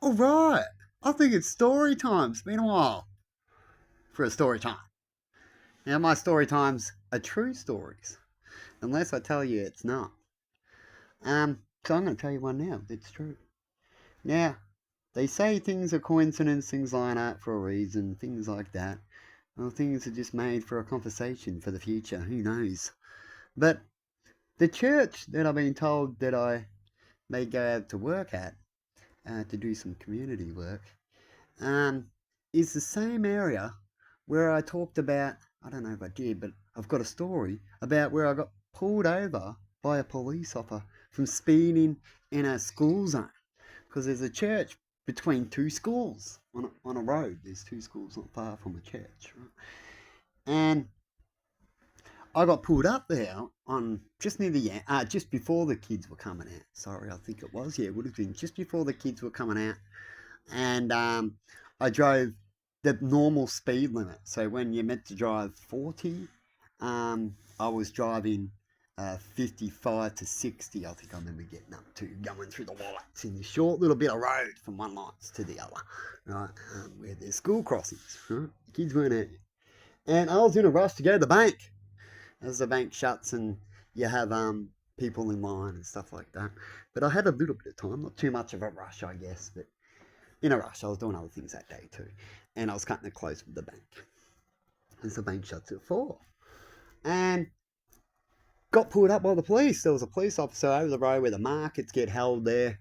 All right. I think it's story time. It's been a while for a story time. Now, my story times are true stories, unless I tell you it's not. So I'm going to tell you one now. It's true. Now, they say things are coincidence, things line up for a reason, things like that. Well, things are just made for a conversation for the future. Who knows? But the church that I've been told that I may go out to work at to do some community work um, is the same area where I talked about. I don't know if I did, but I've got a story about where I got pulled over by a police officer from speeding in a school zone. Because there's a church between two schools on a road. There's two schools not far from a church, right? And I got pulled up there on just near the just before the kids were coming out. Sorry, I think it was. Yeah, it would have been just before the kids were coming out, and I drove the normal speed limit. So when you're meant to drive 40, I was driving 55 to 60. I think I remember getting up to going through the lights in this short little bit of road from one lights to the other, right? Where there's school crossings, right? The kids weren't out yet. And I was in a rush to go to the bank as the bank shuts and you have people in line and stuff like that. But I had a little bit of time, not too much of a rush, I guess, but in a rush. I was doing other things that day too. And I was cutting it close with the bank. As the bank shuts at 4. And got pulled up by the police. There was a police officer over the road where the markets get held there.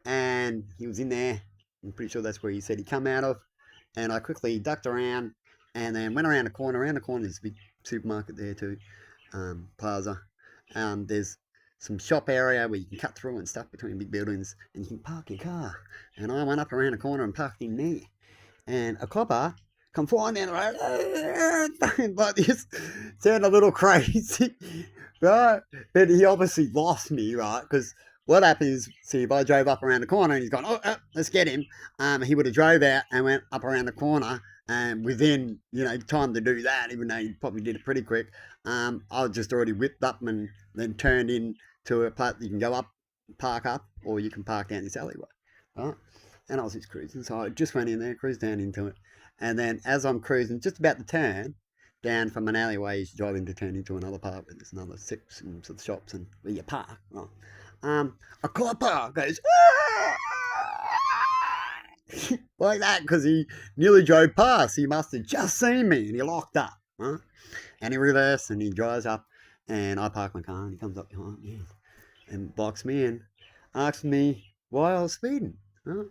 And he was in there. I'm pretty sure that's where he said he come out of. And I quickly ducked around and then went around the corner. Around the corner, there's a big supermarket there too, plaza. There's some shop area where you can cut through and stuff between big buildings and you can park your car. And I went up around the corner and parked in there. And a copper come flying down the road like this, sound a little crazy, right? But he obviously lost me, right? Because what happened is, see, if I drove up around the corner and he's gone, let's get him, he would have drove out and went up around the corner, and within, time to do that, even though he probably did it pretty quick, I was just already whipped up and then turned into a part you can go up, park up, or you can park down this alleyway, right? And I was just cruising, so I just went in there, cruised down into it, and then as I'm cruising, just about to turn down from an alleyway, you driving to turn into another part where there's another sections of shops and where you park, right? A copper goes like that because he nearly drove past. He must have just seen me and he locked up, right? And he reversed and he drives up, and I park my car and he comes up behind me and blocks me and asks me why I was speeding, right?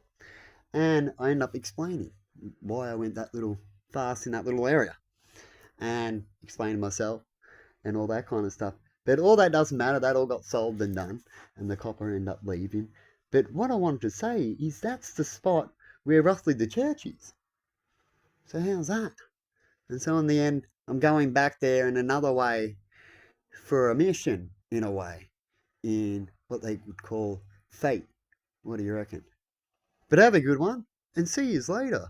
And I end up explaining why I went that little fast in that little area and explaining myself and all that kind of stuff. But all that doesn't matter. That all got solved and done, and the copper ended up leaving. But what I wanted to say is that's the spot where roughly the church is. So how's that? And so in the end, I'm going back there in another way for a mission, in a way, in what they would call fate. What do you reckon? But have a good one, and see you later.